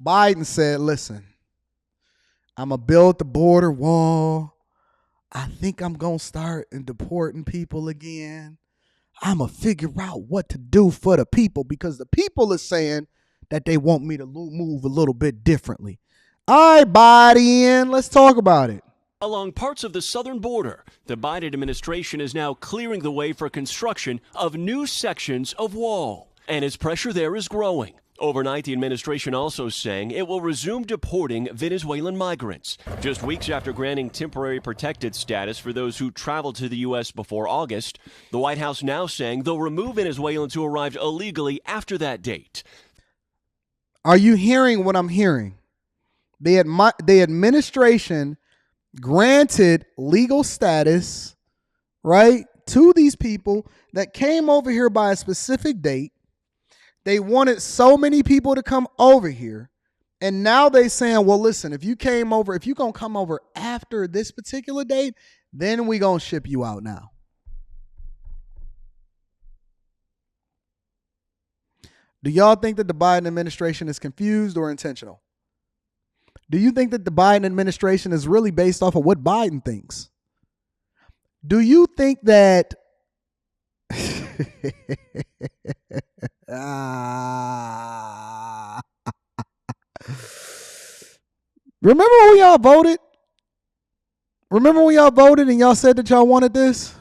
Biden said, listen, I'm going to build the border wall. I think I'm going to start deporting people again. I'm going to figure out what to do for the people because the people are saying that they want me to move a little bit differently. All right, Biden, let's talk about it. Along parts of the southern border, the Biden administration is now clearing the way for construction of new sections of wall. And its pressure there is growing. Overnight, the administration also saying it will resume deporting Venezuelan migrants. Just weeks after granting temporary protected status for those who traveled to the U.S. before August, the White House now saying they'll remove Venezuelans who arrived illegally after that date. Are you hearing what I'm hearing? The administration granted legal status, right, to these people that came over here by a specific date. They wanted so many people to come over here. And now they saying, well, listen, if you're going to come over after this particular date, then we going to ship you out now. Do y'all think that the Biden administration is confused or intentional? Do you think that the Biden administration is really based off of what Biden thinks? Do you think that Remember when y'all voted? Remember when y'all voted and y'all said that y'all wanted this?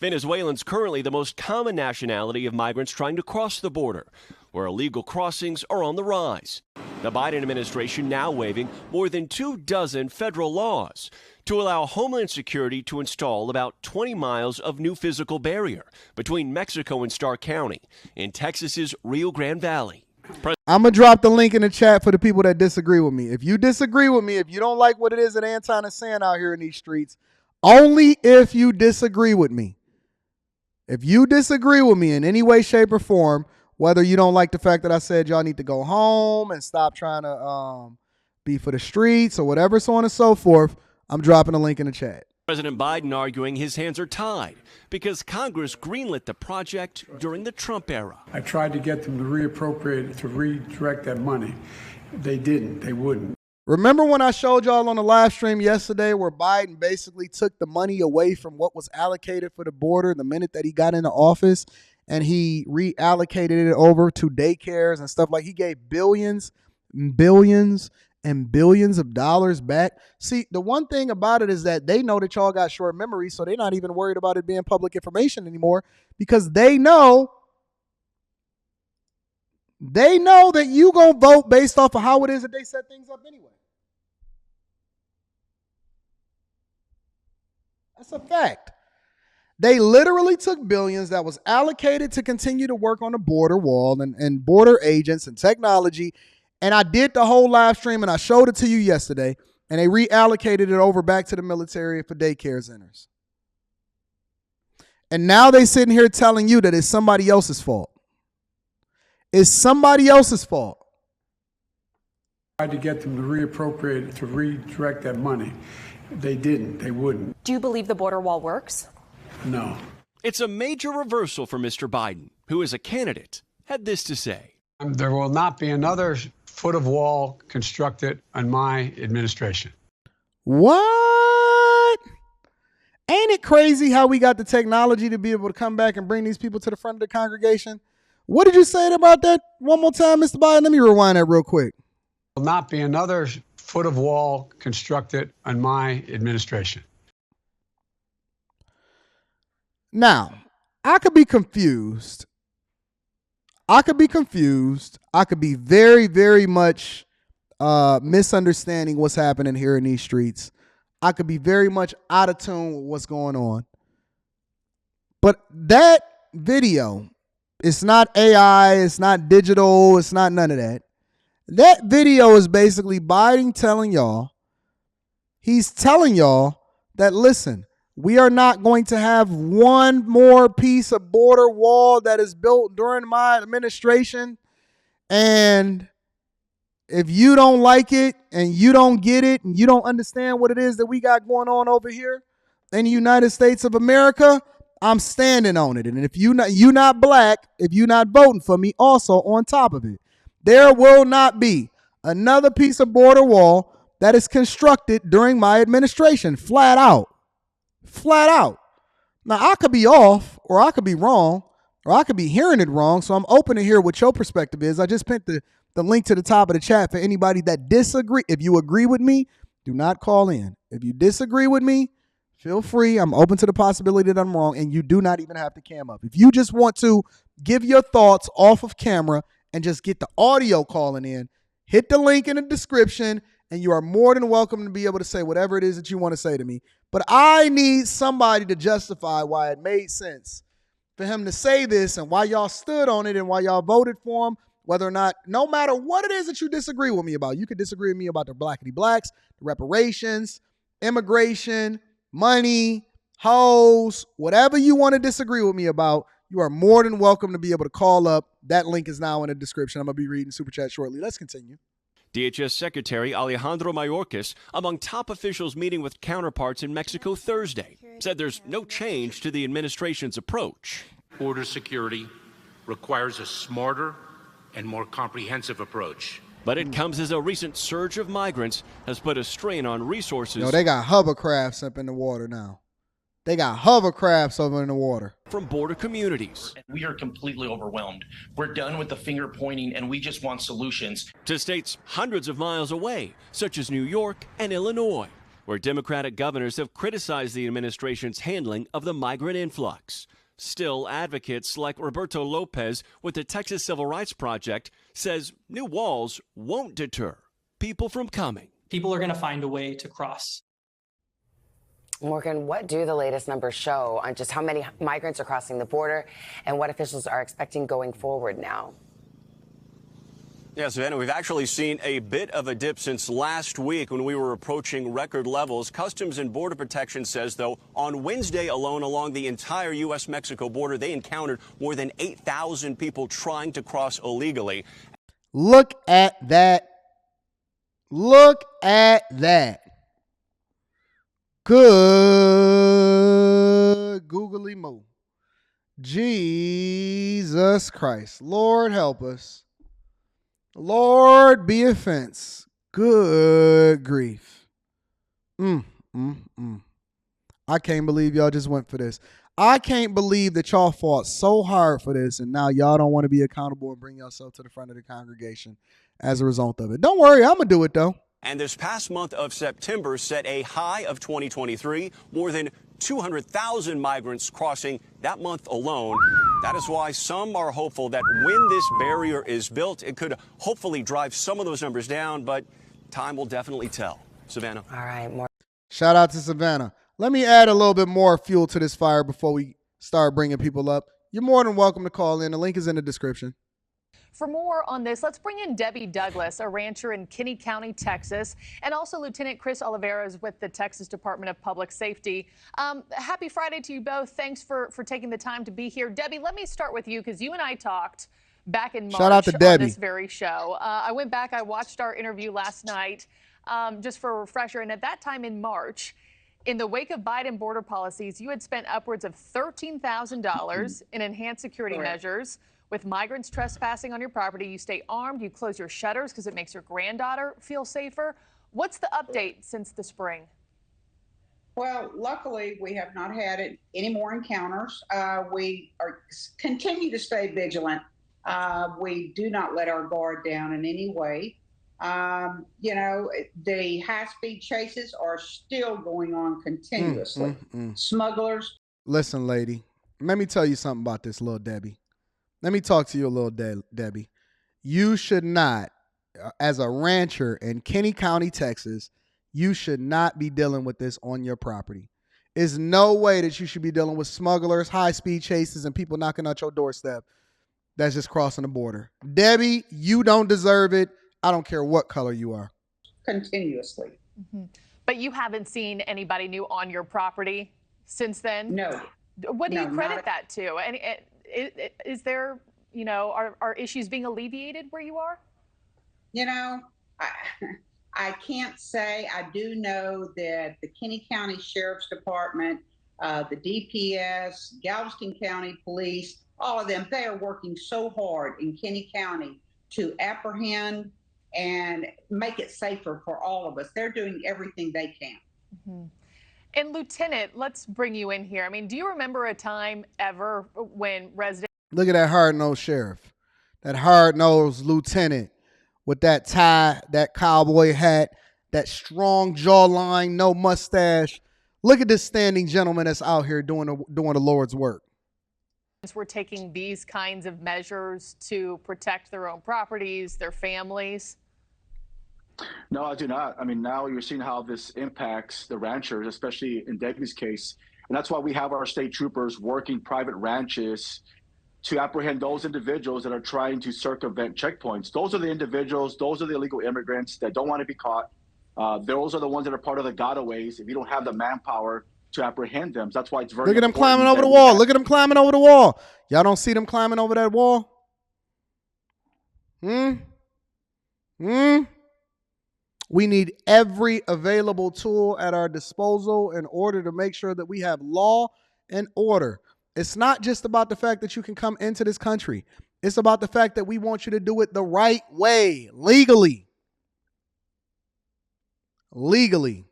Venezuelans currently the most common nationality of migrants trying to cross the border, where illegal crossings are on the rise. The Biden administration now waiving more than 24 federal laws to allow Homeland Security to install about 20 miles of new physical barrier between Mexico and Starr County in Texas's Rio Grande Valley. I'm going to drop the link in the chat for the people that disagree with me. If you disagree with me, if you don't like what it is that Anton is saying out here in these streets, only if you disagree with me. If you disagree with me in any way, shape, or form, whether you don't like the fact that I said y'all need to go home and stop trying to be for the streets or whatever, so on and so forth, I'm dropping a link in the chat. President Biden arguing his hands are tied because Congress greenlit the project during the Trump era. I tried to get them to reappropriate it, to redirect that money. They didn't. They wouldn't. Remember when I showed y'all on the live stream yesterday where Biden basically took the money away from what was allocated for the border the minute that he got into office, and he reallocated it over to daycares and stuff? Like, he gave billions, billions, and billions of dollars back. See, the one thing about it is that they know that y'all got short memory, so they're not even worried about it being public information anymore because they know that you gonna vote based off of how it is that they set things up anyway. That's a fact. They literally took billions that was allocated to continue to work on the border wall and border agents and technology. And I did the whole live stream and I showed it to you yesterday. And they reallocated it over back to the military for daycare centers. And now they sitting here telling you that it's somebody else's fault. It's somebody else's fault. I tried to get them to reappropriate it, to redirect that money. They didn't. They wouldn't. Do you believe the border wall works? No. It's a major reversal for Mr. Biden, who as a candidate had this to say. There will not be another foot of wall constructed on my administration. What? Ain't it crazy how we got the technology to be able to come back and bring these people to the front of the congregation? What did you say about that one more time, Mr. Biden? Let me rewind that real quick. There will not be another foot of wall constructed on my administration. Now, I could be confused. I could be very, very much misunderstanding what's happening here in these streets. I could be very much out of tune with what's going on. But that video, it's not AI, it's not digital, it's not none of that. That video is basically Biden telling y'all, he's telling y'all that, listen, we are not going to have one more piece of border wall that is built during my administration. And if you don't like it and you don't get it and you don't understand what it is that we got going on over here in the United States of America, I'm standing on it. And if you not black, if you're not voting for me, also on top of it, there will not be another piece of border wall that is constructed during my administration. Flat out. Flat out. Now, I could be off, or I could be wrong, or I could be hearing it wrong. So I'm open to hear what your perspective is. I just pinned the link to the top of the chat for anybody that disagree. If you agree with me, do not call in. If you disagree with me, feel free. I'm open to the possibility that I'm wrong, and you do not even have to cam up. If you just want to give your thoughts off of camera and just get the audio calling in, hit the link in the description, and you are more than welcome to be able to say whatever it is that you want to say to me. But I need somebody to justify why it made sense for him to say this and why y'all stood on it and why y'all voted for him, whether or not, no matter what it is that you disagree with me about. You could disagree with me about the blackity blacks, the reparations, immigration, money, hoes, whatever you want to disagree with me about, you are more than welcome to be able to call up. That link is now in the description. I'm going to be reading Super Chat shortly. Let's continue. DHS Secretary Alejandro Mayorkas, among top officials meeting with counterparts in Mexico Thursday, said there's no change to the administration's approach. Border security requires a smarter and more comprehensive approach. But it comes as a recent surge of migrants has put a strain on resources. No, they got hovercrafts up in the water now. They got hovercrafts over in the water. From border communities. We are completely overwhelmed. We're done with the finger pointing, and we just want solutions. To states hundreds of miles away, such as New York and Illinois, where Democratic governors have criticized the administration's handling of the migrant influx. Still, advocates like Roberto Lopez with the Texas Civil Rights Project says new walls won't deter people from coming. People are going to find a way to cross. Morgan, what do the latest numbers show on just how many migrants are crossing the border and what officials are expecting going forward now? Yeah, Savannah, we've actually seen a bit of a dip since last week when we were approaching record levels. Customs and Border Protection says, though, on Wednesday alone along the entire U.S.-Mexico border, they encountered more than 8,000 people trying to cross illegally. Look at that. Look at that. Good googly moo. Jesus Christ. Lord help us. Lord be a fence. Good grief. I can't believe y'all just went for this. I can't believe that y'all fought so hard for this and now y'all don't want to be accountable and bring yourself to the front of the congregation as a result of it. Don't worry, I'm going to do it though. And this past month of September set a high of 2023, more than 200,000 migrants crossing that month alone. That is why some are hopeful that when this barrier is built, it could hopefully drive some of those numbers down, but time will definitely tell. Savannah. All right, more. Shout out to Savannah. Let me add a little bit more fuel to this fire before we start bringing people up. You're more than welcome to call in. The link is in the description. For more on this, let's bring in Debbie Douglas, a rancher in Kinney County, Texas, and also Lieutenant Chris Oliveras with the Texas Department of Public Safety. Happy Friday to you both. Thanks for taking the time to be here. Debbie, let me start with you because you and I talked back in March. Shout out to Debbie. On this very show. I went back, I watched our interview last night just for a refresher, and at that time in March, in the wake of Biden border policies, you had spent upwards of $13,000 in enhanced security measures. With migrants trespassing on your property, you stay armed, you close your shutters because it makes your granddaughter feel safer. What's the update since the spring? Well, luckily, we have not had any more encounters. We continue to stay vigilant. We do not let our guard down in any way. The high-speed chases are still going on continuously. Smugglers. Listen, lady, let me tell you something about this little Debbie. Let me talk to you a little, Debbie. You should not, as a rancher in Kinney County, Texas, you should not be dealing with this on your property. There's no way that you should be dealing with smugglers, high-speed chases, and people knocking out your doorstep that's just crossing the border. Debbie, you don't deserve it. I don't care what color you are. Continuously. But you haven't seen anybody new on your property since then? No. What do you credit that to? And is there, are issues being alleviated where you are? I can't say. I do know that the Kinney County Sheriff's Department the DPS, Galveston County Police, all of them, they are working so hard in Kenny County to apprehend and make it safer for all of us. They're doing everything they can. Mm-hmm. And Lieutenant, let's bring you in here. I mean, do you remember a time ever when residents... Look at that hard-nosed sheriff, that hard-nosed lieutenant with that tie, that cowboy hat, that strong jawline, no mustache. Look at this standing gentleman that's out here doing the Lord's work. We're taking these kinds of measures to protect their own properties, their families? No, I do not. I mean, now you're seeing how this impacts the ranchers, especially in Debbie's case. And that's why we have our state troopers working private ranches to apprehend those individuals that are trying to circumvent checkpoints. Those are the individuals, those are the illegal immigrants that don't want to be caught. Those are the ones that are part of the gotaways if you don't have the manpower to apprehend them. So that's why it's very Look at them climbing over the wall. Look at them climbing over the wall. Y'all don't see them climbing over that wall? We need every available tool at our disposal in order to make sure that we have law and order. It's not just about the fact that you can come into this country. It's about the fact that we want you to do it the right way, legally. Legally.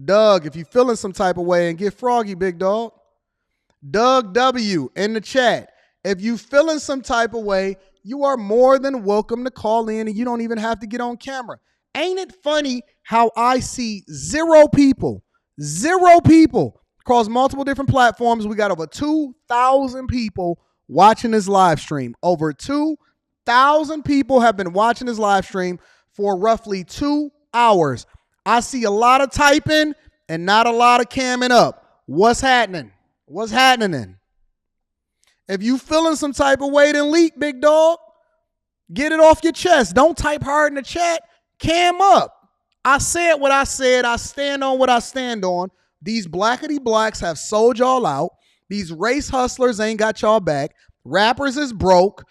Doug, if you're feeling some type of way, and get froggy, big dog. Doug W. in the chat. If you feeling some type of way, you are more than welcome to call in, and you don't even have to get on camera. Ain't it funny how I see zero people across multiple different platforms? We got over 2,000 people watching this live stream. Over 2,000 people have been watching this live stream for roughly 2 hours. I see a lot of typing and not a lot of camming up. What's happening? What's happening? If you feeling some type of way, then leap, big dog. Get it off your chest. Don't type hard in the chat. Cam up. I said what I said. I stand on what I stand on. These blackity blacks have sold y'all out. These race hustlers ain't got y'all back. Rappers is broke.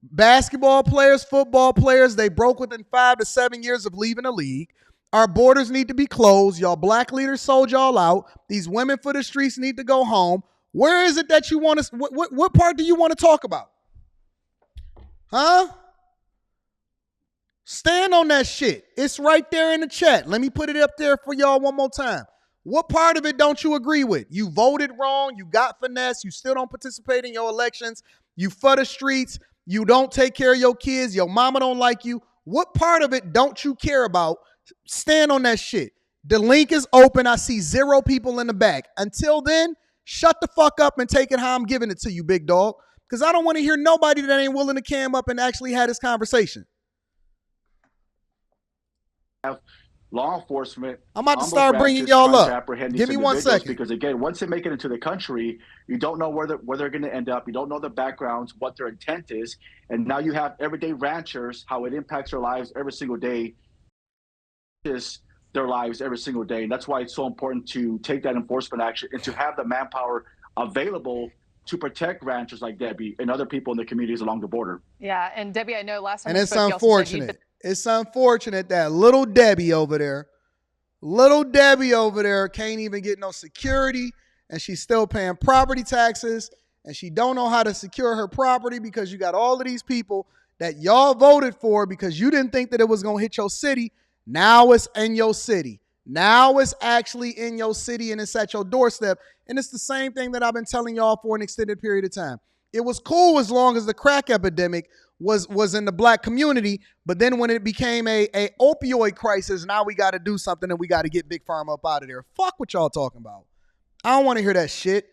Basketball players, football players, they broke within 5 to 7 years of leaving the league. Our borders need to be closed. Y'all black leaders sold y'all out. These women for the streets need to go home. Where is it that you want to, what part do you want to talk about? Huh? Stand on that shit. It's right there in the chat. Let me put it up there for y'all one more time. What part of it don't you agree with? You voted wrong. You got finesse. You still don't participate in your elections. You for the streets. You don't take care of your kids. Your mama don't like you. What part of it don't you care about? Stand on that shit. The link is open. I see 0 people in the back. Until then, shut the fuck up and take it how I'm giving it to you, big dog. Because I don't want to hear nobody that ain't willing to cam up and actually have this conversation. Have law enforcement. I'm about to start bringing y'all up. Give me 1 second. Because again, once they make it into the country, you don't know where they're going to end up. You don't know the backgrounds, what their intent is. And now you have everyday ranchers, how it impacts their lives every single day. Their lives every single day. And that's why it's so important to take that enforcement action and to have the manpower available to protect ranchers like Debbie and other people in the communities along the border. Yeah, and Debbie, I know last time and it's unfortunate. It's unfortunate that little Debbie over there can't even get no security, and she's still paying property taxes, and she don't know how to secure her property because you got all of these people that y'all voted for because you didn't think that it was going to hit your city. Now it's in your city. Now it's actually in your city and it's at your doorstep. And it's the same thing that I've been telling y'all for an extended period of time. It was cool as long as the crack epidemic was in the black community. But then when it became a opioid crisis, now we got to do something and we got to get Big Pharma up out of there. Fuck what y'all talking about. I don't want to hear that shit.